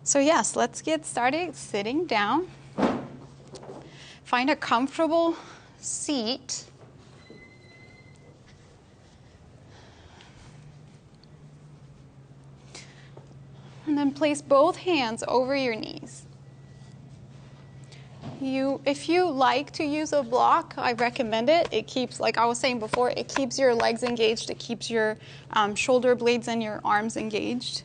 So yes, let's get started sitting down. Find a comfortable seat. And then place both hands over your knees. If you like to use a block, I recommend it. It keeps, like I was saying before, it keeps your legs engaged. It keeps your shoulder blades and your arms engaged.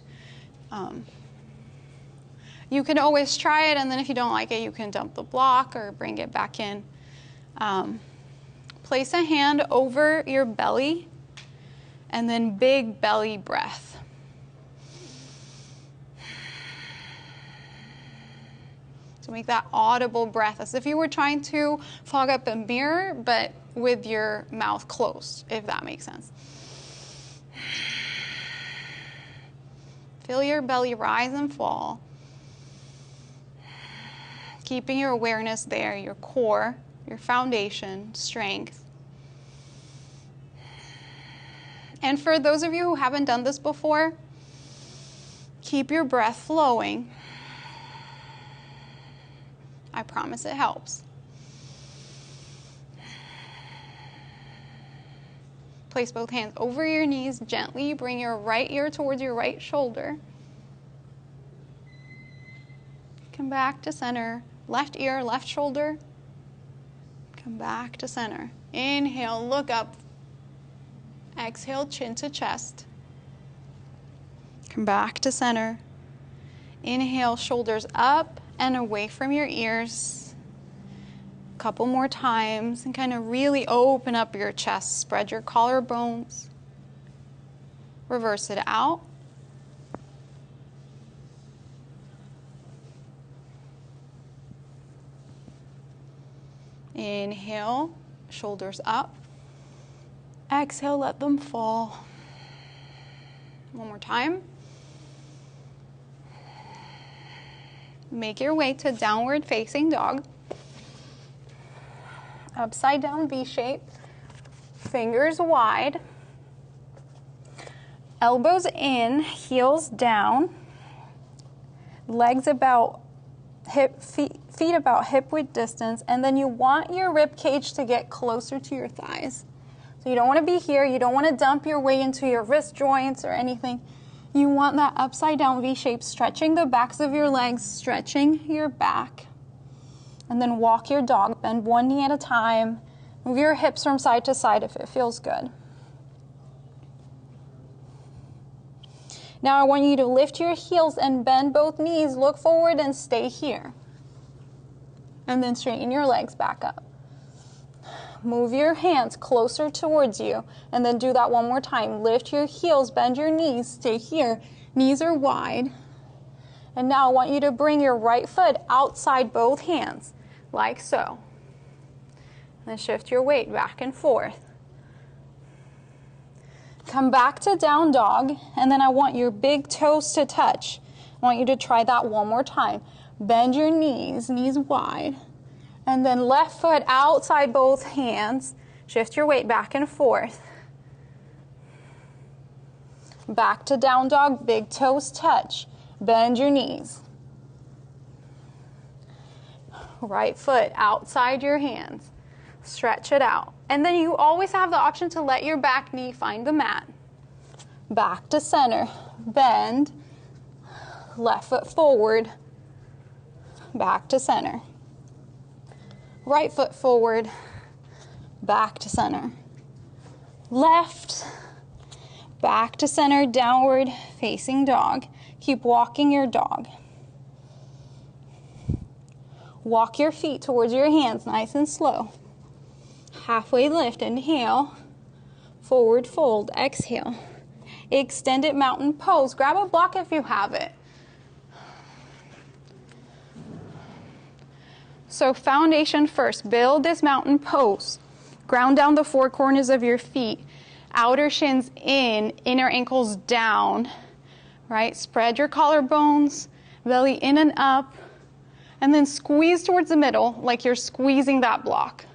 You can always try it, and then if you don't like it, you can dump the block or bring it back in. Place a hand over your belly, and then big belly breath. So make that audible breath as if you were trying to fog up a mirror, but with your mouth closed, if that makes sense. Feel your belly rise and fall. Keeping your awareness there, your core, your foundation, strength. And for those of you who haven't done this before, keep your breath flowing. I promise it helps. Place both hands over your knees. Gently bring your right ear towards your right shoulder. Come back to center. Left ear, left shoulder. Come back to center. Inhale, look up. Exhale, chin to chest. Come back to center. Inhale, shoulders up and away from your ears. A couple more times and kind of really open up your chest. Spread your collarbones. Reverse it out. Inhale, shoulders up. Exhale, let them fall. One more time. Make your way to downward facing dog. Upside down V shape. Fingers wide. Elbows in, heels down. Legs about feet about hip width distance, and then you want your rib cage to get closer to your thighs. So you don't want to be here, you don't want to dump your way into your wrist joints or anything. You want that upside down V shape, stretching the backs of your legs, stretching your back. And then walk your dog, bend one knee at a time. Move your hips from side to side if it feels good. Now I want you to lift your heels and bend both knees, look forward and stay here. And then straighten your legs back up. Move your hands closer towards you, and then do that one more time. Lift your heels, bend your knees, stay here. Knees are wide. And now I want you to bring your right foot outside both hands, like so. And then shift your weight back and forth. Come back to down dog, and then I want your big toes to touch. I want you to try that one more time. Bend your knees, knees wide. And then left foot outside both hands. Shift your weight back and forth. Back to down dog, big toes touch. Bend your knees. Right foot outside your hands. Stretch it out. And then you always have the option to let your back knee find the mat. Back to center. Bend. Left foot forward. Back to center. Right foot forward, back to center. Left, back to center, downward facing dog. Keep walking your dog. Walk your feet towards your hands, nice and slow. Halfway lift, inhale. Forward fold, exhale. Extended mountain pose. Grab a block if you have it. So foundation first, build this mountain pose. Ground down the four corners of your feet. Outer shins in, inner ankles down, right? Spread your collarbones, belly in and up, and then squeeze towards the middle like you're squeezing that block.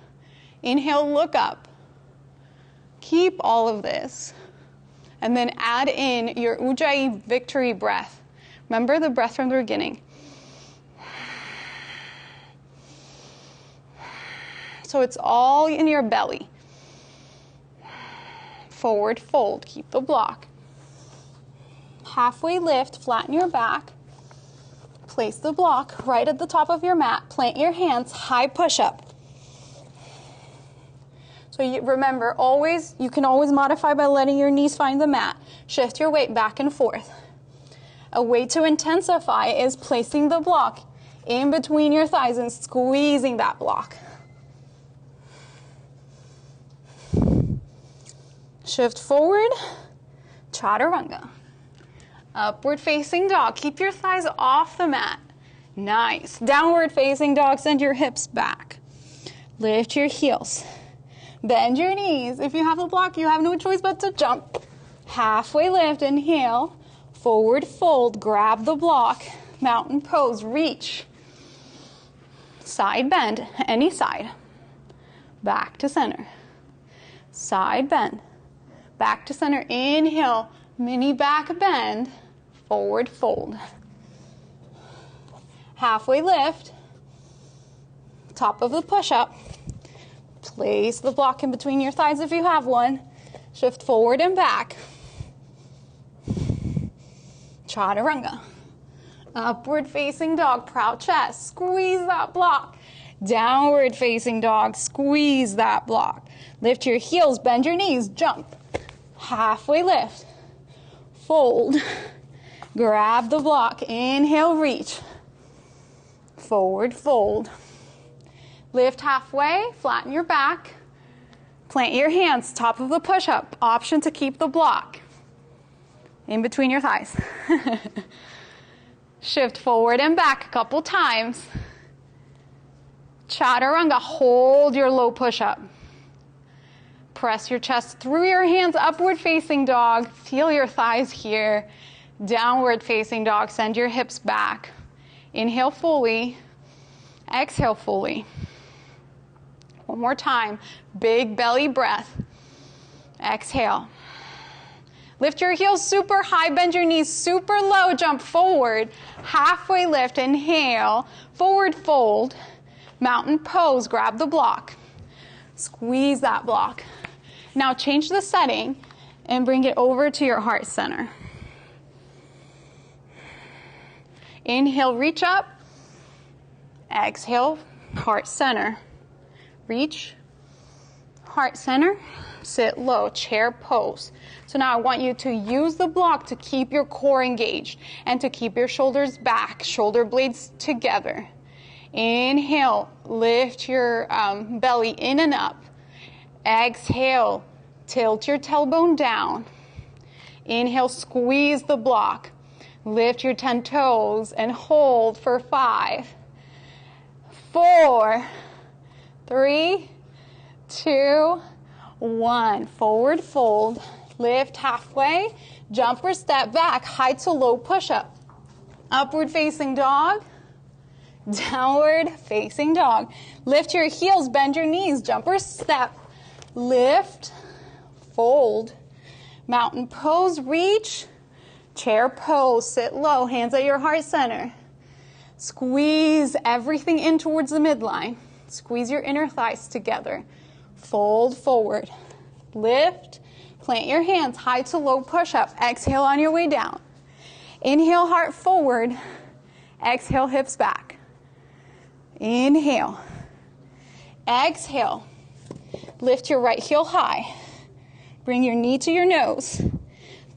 Inhale, look up. Keep all of this. And then add in your Ujjayi victory breath. Remember the breath from the beginning. So it's all in your belly. Forward fold, keep the block. Halfway lift, flatten your back. Place the block right at the top of your mat. Plant your hands, high push-up. So remember, you can always modify by letting your knees find the mat. Shift your weight back and forth. A way to intensify is placing the block in between your thighs and squeezing that block. Shift forward, chaturanga. Upward facing dog. Keep your thighs off the mat. Nice. Downward facing dog. Send your hips back. Lift your heels. Bend your knees. If you have a block, you have no choice but to jump. Halfway lift. Inhale. Forward fold. Grab the block. Mountain pose. Reach. Side bend. Any side. Back to center. Side bend. Back to center. Inhale. Mini back bend. Forward fold. Halfway lift. Top of the push-up. Place the block in between your thighs if you have one. Shift forward and back. Chaturanga. Upward facing dog. Proud chest. Squeeze that block. Downward facing dog. Squeeze that block. Lift your heels. Bend your knees. Jump. Halfway lift. Fold. Grab the block. Inhale, reach. Forward fold. Lift halfway. Flatten your back. Plant your hands. Top of the push-up. Option to keep the block in between your thighs. Shift forward and back a couple times. Chaturanga. Hold your low push-up. Press your chest through your hands, upward facing dog. Feel your thighs here. Downward facing dog, send your hips back. Inhale fully, exhale fully. One more time, big belly breath. Exhale. Lift your heels super high, bend your knees super low, jump forward. Halfway lift, inhale, forward fold. Mountain pose, grab the block. Squeeze that block. Now change the setting and bring it over to your heart center. Inhale, reach up. Exhale, heart center. Reach, heart center, sit low, chair pose. So now I want you to use the block to keep your core engaged and to keep your shoulders back, shoulder blades together. Inhale, lift your belly in and up. Exhale, tilt your tailbone down. Inhale, squeeze the block. Lift your 10 toes and hold for 5, 4, 3, 2, 1. Forward fold. Lift halfway. Jump or step back. High to low push-up. Upward facing dog. Downward facing dog. Lift your heels. Bend your knees. Jump or step. Lift. Fold. Mountain pose. Reach. Chair pose. Sit low. Hands at your heart center. Squeeze everything in towards the midline. Squeeze your inner thighs together. Fold forward. Lift. Plant your hands. High to low push-up. Exhale on your way down. Inhale, heart forward. Exhale, hips back. Inhale. Exhale. Lift your right heel high. Bring your knee to your nose.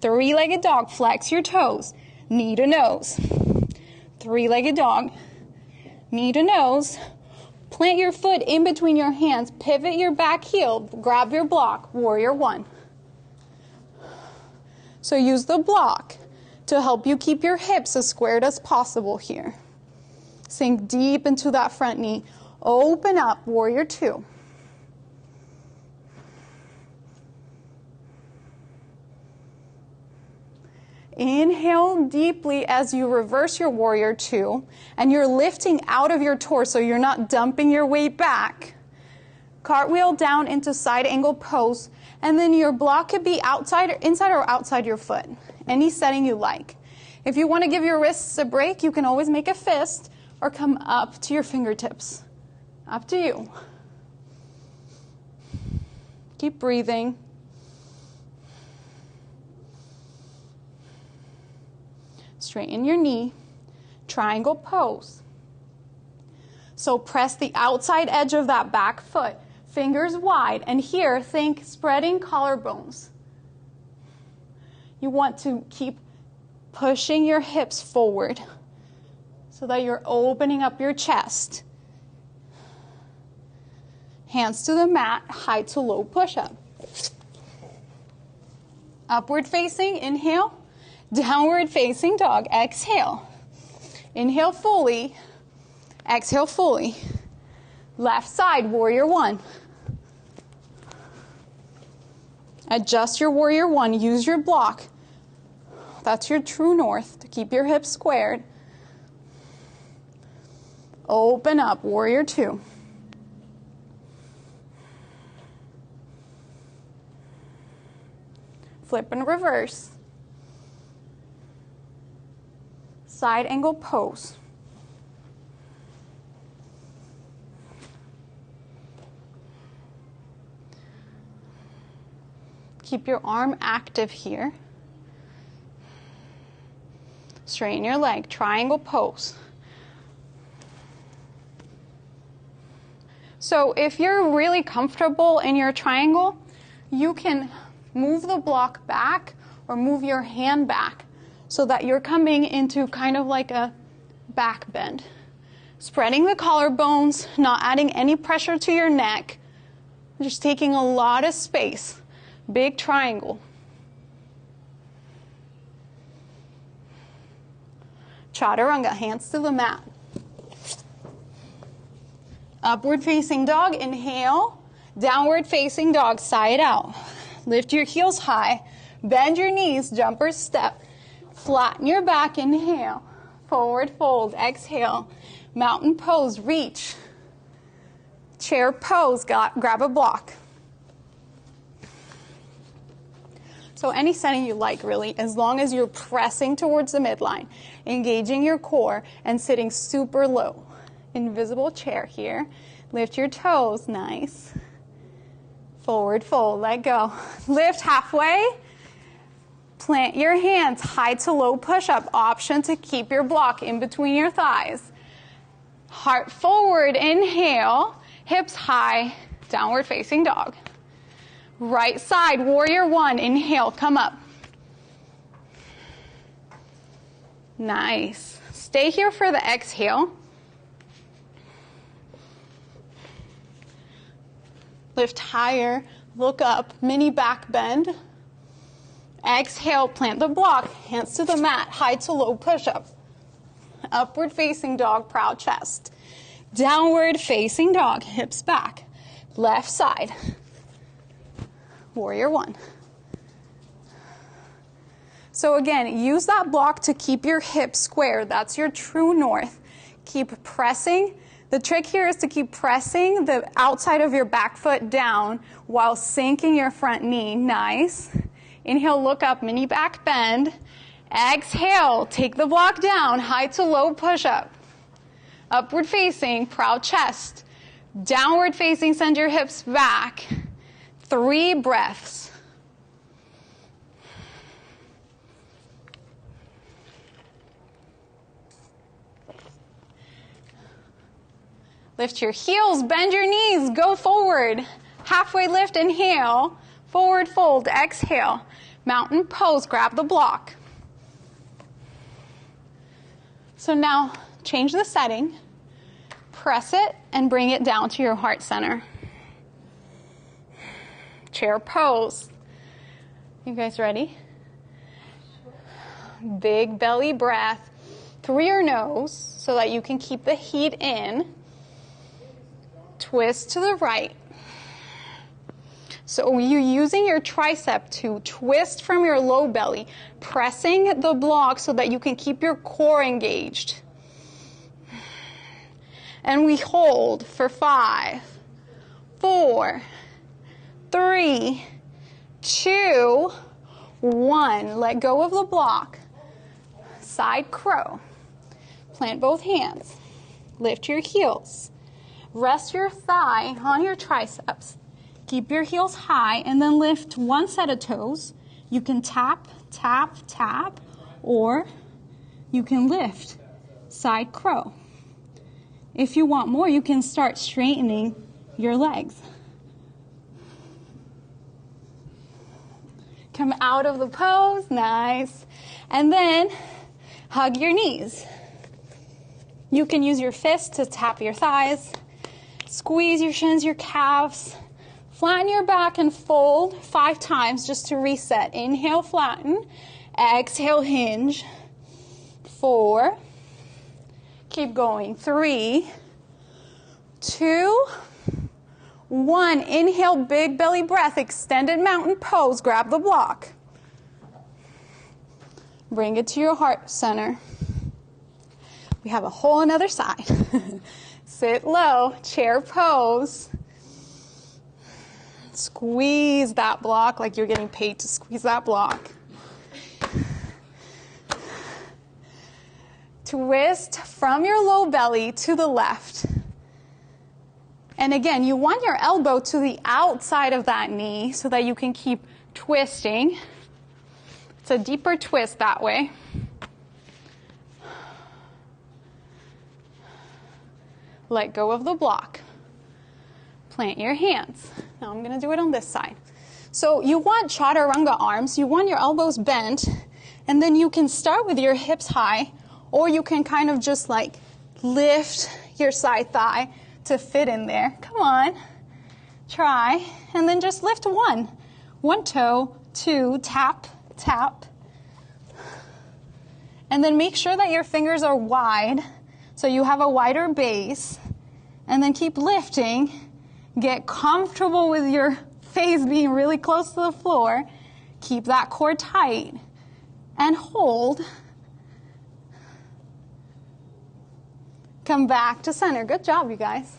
Three-legged dog. Flex your toes. Knee to nose. Three-legged dog. Knee to nose. Plant your foot in between your hands. Pivot your back heel. Grab your block. Warrior one. So use the block to help you keep your hips as squared as possible here. Sink deep into that front knee. Open up. Warrior two. Inhale deeply as you reverse your warrior two, and you're lifting out of your torso. You're not dumping your weight back. Cartwheel down into side angle pose, and then your block could be inside or outside your foot, any setting you like. If you want to give your wrists a break, you can always make a fist or come up to your fingertips. Up to you. Keep breathing. Straighten your knee. Triangle pose. So press the outside edge of that back foot. Fingers wide. And here, think spreading collarbones. You want to keep pushing your hips forward so that you're opening up your chest. Hands to the mat, high to low push-up. Upward facing, inhale. Downward facing dog, exhale. Inhale fully, exhale fully. Left side, warrior one. Adjust your warrior one, use your block. That's your true north to keep your hips squared. Open up, warrior two. Flip and reverse. Side angle pose. Keep your arm active here. Straighten your leg, triangle pose. So if you're really comfortable in your triangle, you can move the block back or move your hand back so that you're coming into kind of like a back bend. Spreading the collarbones, not adding any pressure to your neck, just taking a lot of space. Big triangle. Chaturanga, hands to the mat. Upward facing dog, inhale. Downward facing dog, side out. Lift your heels high. Bend your knees, jumper step. Flatten your back, inhale. Forward fold, exhale. Mountain pose, reach. Chair pose, grab a block. So any setting you like, really, as long as you're pressing towards the midline, engaging your core, and sitting super low. Invisible chair here. Lift your toes, nice. Forward fold, let go. Lift halfway. Plant your hands, high to low push-up. Option to keep your block in between your thighs. Heart forward, inhale. Hips high, downward facing dog. Right side, warrior one, inhale, come up. Nice. Stay here for the exhale. Lift higher, look up, mini back bend. Exhale, plant the block, hands to the mat, high to low push-up. Upward facing dog, proud chest. Downward facing dog, hips back. Left side. Warrior one. So again, use that block to keep your hips square. That's your true north. Keep pressing. The trick here is to keep pressing the outside of your back foot down while sinking your front knee. Nice. Inhale, look up, mini back bend. Exhale, take the block down, high to low push-up. Upward facing, proud chest. Downward facing, send your hips back. 3 breaths. Lift your heels, bend your knees, go forward. Halfway lift, inhale. Forward fold, exhale. Mountain pose, grab the block. So now, change the setting. Press it and bring it down to your heart center. Chair pose. You guys ready? Big belly breath through your nose so that you can keep the heat in. Twist to the right. So you're using your tricep to twist from your low belly, pressing the block so that you can keep your core engaged. And we hold for 5, 4, 3, 2, 1. Let go of the block. side crow. Plant both hands. Lift your heels. Rest your thigh on your triceps. Keep your heels high and then lift one set of toes. You can tap, tap, tap, or you can lift, side crow. If you want more, you can start straightening your legs. Come out of the pose, nice. And then hug your knees. You can use your fists to tap your thighs, squeeze your shins, your calves, flatten your back and fold 5 times just to reset. Inhale, flatten, exhale, hinge. 4, keep going, 3, 2, 1. Inhale, big belly breath, extended mountain pose, grab the block. Bring it to your heart center. We have a whole another side. Sit low, chair pose. Squeeze that block like you're getting paid to squeeze that block. Twist from your low belly to the left. And again, you want your elbow to the outside of that knee so that you can keep twisting. It's a deeper twist that way. Let go of the block. Plant your hands. Now I'm going to do it on this side. So you want chaturanga arms. You want your elbows bent. And then you can start with your hips high. Or you can kind of just like lift your side thigh to fit in there. Come on. Try. And then just lift one. 1 toe, 2, tap, tap. And then make sure that your fingers are wide so you have a wider base. And then keep lifting. Get comfortable with your face being really close to the floor. Keep that core tight. And hold. Come back to center. Good job, you guys.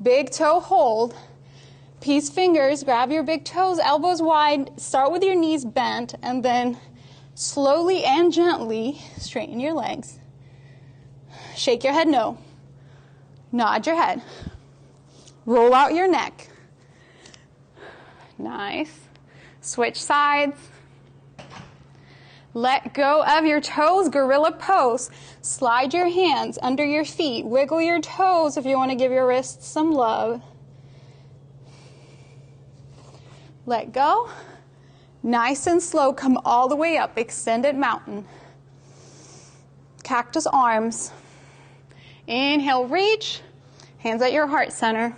Big toe hold. Peace fingers. Grab your big toes, elbows wide. Start with your knees bent. And then slowly and gently straighten your legs. Shake your head no. Nod your head. Roll out your neck. Nice. Switch sides. Let go of your toes, gorilla pose. Slide your hands under your feet. Wiggle your toes if you want to give your wrists some love. Let go. Nice and slow, come all the way up. Extended mountain. Cactus arms. Inhale, reach. Hands at your heart center.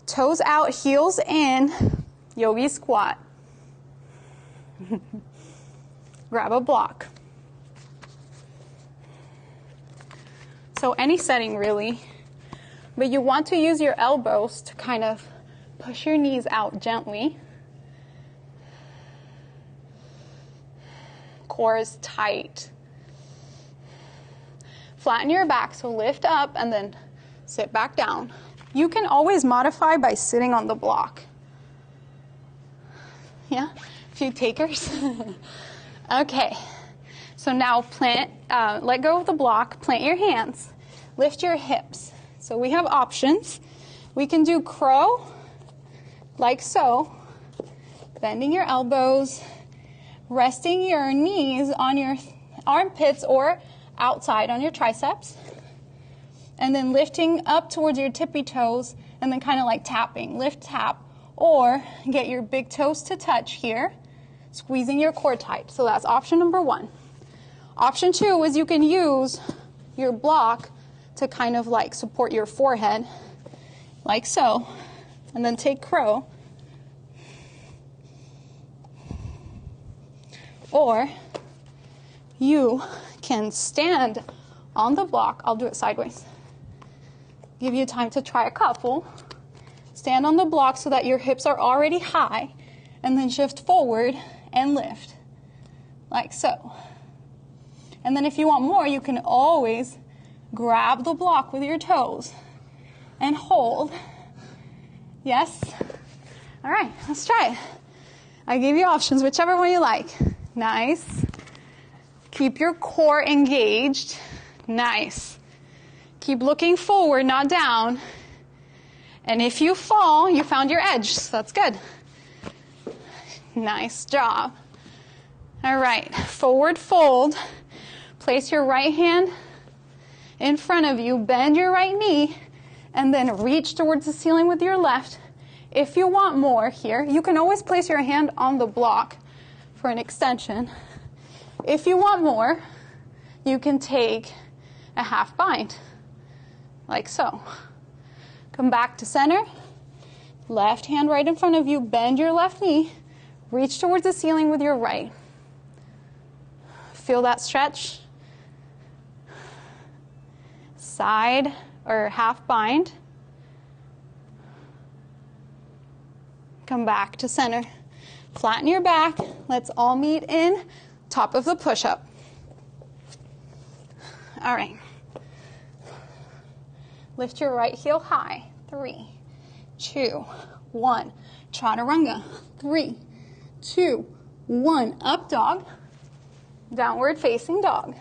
Toes out, heels in. Yogi squat. Grab a block. So any setting really, but you want to use your elbows to kind of push your knees out gently. Core is tight. Flatten your back, so lift up and then sit back down. You can always modify by sitting on the block. Yeah, a few takers. Okay, so now let go of the block, plant your hands, lift your hips. So we have options. We can do crow, like so, bending your elbows, resting your knees on your armpits or outside on your triceps, and then lifting up towards your tippy toes, and then kind of like tapping, lift, tap, or get your big toes to touch here, squeezing your core tight. So that's option number 1. Option 2 is you can use your block to kind of like support your forehead, like so, and then take crow. Or you can stand on the block. I'll do it sideways. Give you time to try a couple. Stand on the block so that your hips are already high, and then shift forward and lift, like so. And then if you want more, you can always grab the block with your toes and hold. Yes? All right, let's try it. I gave you options, whichever one you like. Nice. Keep your core engaged. Nice. Keep looking forward, not down. And if you fall, you found your edge, so that's good. Nice job. All right, forward fold. Place your right hand in front of you, bend your right knee, and then reach towards the ceiling with your left. If you want more here, you can always place your hand on the block for an extension. If you want more, you can take a half bind, like so. Come back to center. Left hand right in front of you, bend your left knee, reach towards the ceiling with your right. Feel that stretch. Side or half bind. Come back to center. Flatten your back. Let's all meet in top of the push-up. All right. Lift your right heel high. 3, 2, 1. Chaturanga. 3, 2, 1. Up dog. Downward facing dog.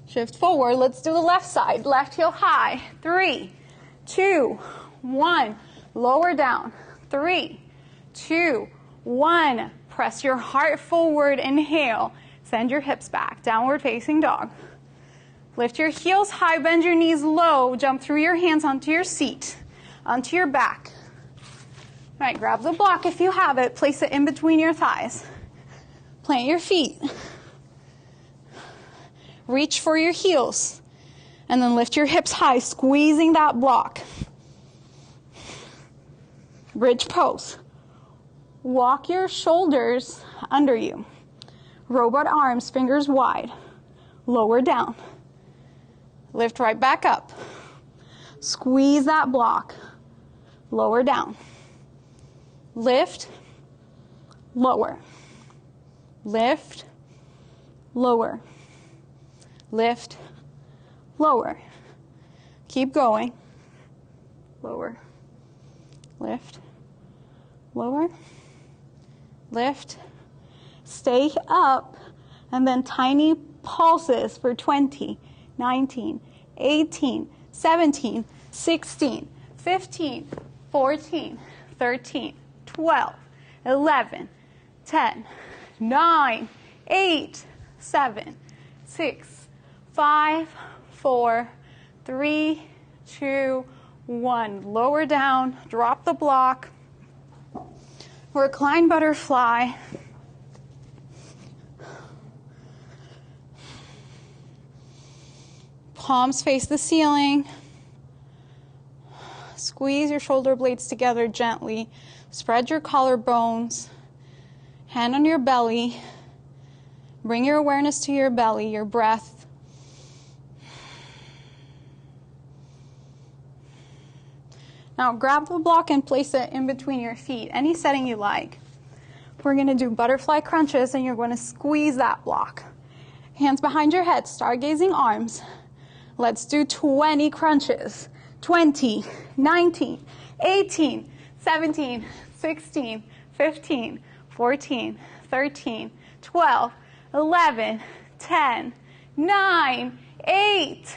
Shift forward. Let's do the left side. Left heel high. 3, 2, 1. Lower down. 3, 2, 1. Press your heart forward. Inhale. Send your hips back. Downward facing dog. Lift your heels high. Bend your knees low. Jump through your hands onto your seat. Onto your back. All right, grab the block if you have it. Place it in between your thighs. Plant your feet. Reach for your heels. And then lift your hips high, squeezing that block. Bridge pose. Walk your shoulders under you. Robot arms, fingers wide. Lower down. Lift right back up. Squeeze that block. Lower down. Lift. Lower. Lift. Lower. Lift. Lower. Keep going. Lower. Lift. Lower. Lift. Stay up. And then tiny pulses for 20, 19, 18, 17, 16, 15, 14, 13, 12, 11, 10, 9, 8, 7, 6, 5, 4, 3, 2, 1. Lower down, drop the block. Recline butterfly. Palms face the ceiling. Squeeze your shoulder blades together gently. Spread your collarbones. Hand on your belly. Bring your awareness to your belly, your breath. Now grab the block and place it in between your feet, any setting you like. We're going to do butterfly crunches, and you're going to squeeze that block. Hands behind your head, stargazing arms. Let's do 20 crunches. 20, 19, 18, 17, 16, 15, 14, 13, 12, 11, 10, 9, 8,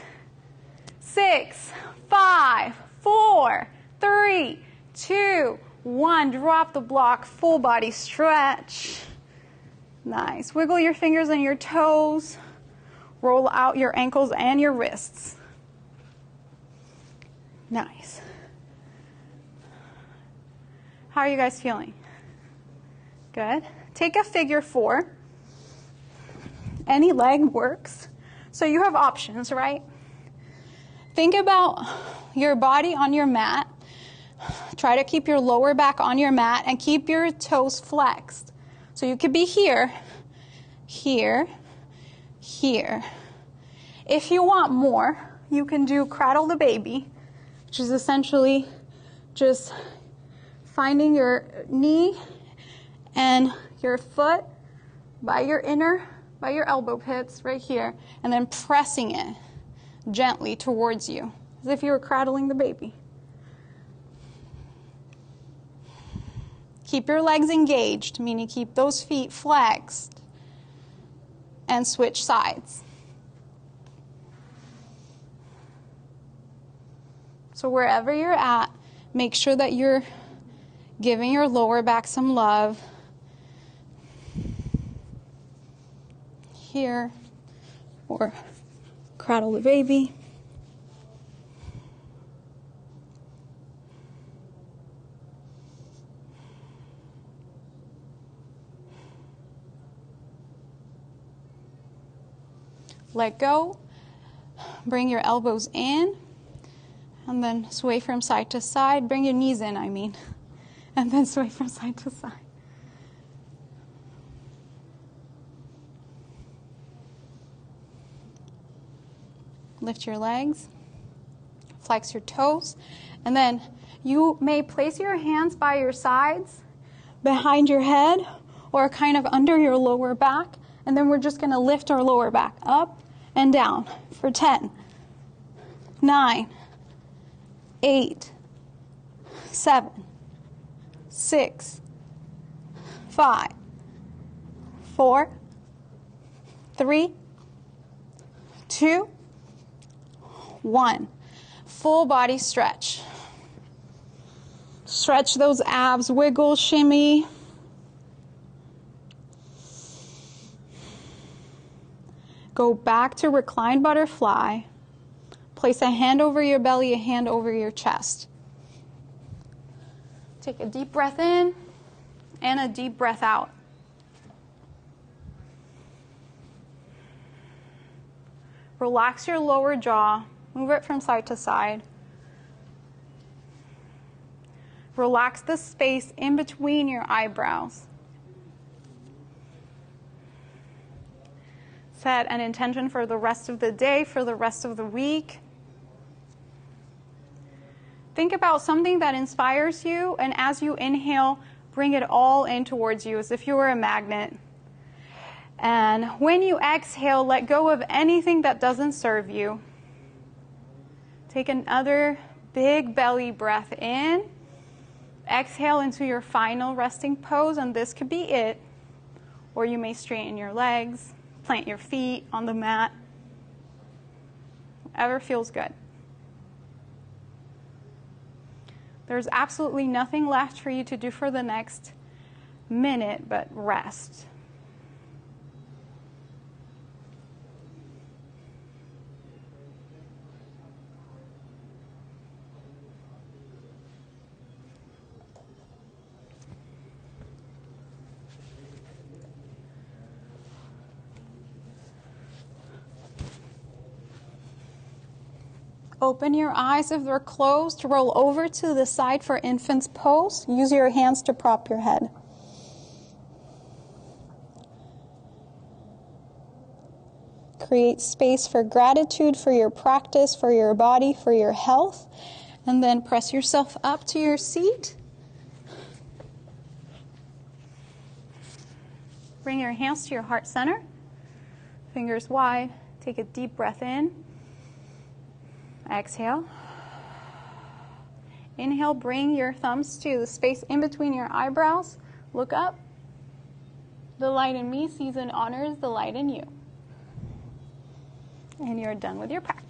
6, 5, 4, 3, 2, 1. Drop the block, full body stretch. Nice. Wiggle your fingers and your toes. Roll out your ankles and your wrists. Nice. How are you guys feeling? Good. Take a figure 4. Any leg works. So you have options, right? Think about your body on your mat. Try to keep your lower back on your mat and keep your toes flexed. So you could be here, here, here. If you want more, you can do cradle the baby, which is essentially just finding your knee and your foot by your elbow pits right here, and then pressing it gently towards you, as if you were cradling the baby. Keep your legs engaged, meaning keep those feet flexed. and switch sides. So wherever you're at, make sure that you're giving your lower back some love. Here, or cradle the baby. Let go. Bring your elbows in. And then sway from side to side. Bring your knees in, I mean. And then sway from side to side. Lift your legs. Flex your toes. And then you may place your hands by your sides, behind your head, or kind of under your lower back. And then we're just going to lift our lower back up and down for 10, 9, 8, 7, 6, 5, 4, 3, 2, 1. Full body stretch. Stretch those abs, wiggle, shimmy. Go back to reclined butterfly. Place a hand over your belly, a hand over your chest. Take a deep breath in and a deep breath out. Relax your lower jaw. Move it from side to side. Relax the space in between your eyebrows. Set an intention for the rest of the day, for the rest of the week. Think about something that inspires you, and as you inhale, bring it all in towards you as if you were a magnet. And when you exhale, let go of anything that doesn't serve you. Take another big belly breath in. Exhale into your final resting pose, and this could be it. Or you may straighten your legs, plant your feet on the mat. Whatever feels good. There's absolutely nothing left for you to do for the next minute but rest. Open your eyes if they're closed. Roll over to the side for infant's pose. Use your hands to prop your head. Create space for gratitude for your practice, for your body, for your health. And then press yourself up to your seat. Bring your hands to your heart center. Fingers wide. Take a deep breath in. Exhale. Inhale, bring your thumbs to the space in between your eyebrows. Look up. The light in me sees and honors the light in you. And you're done with your practice.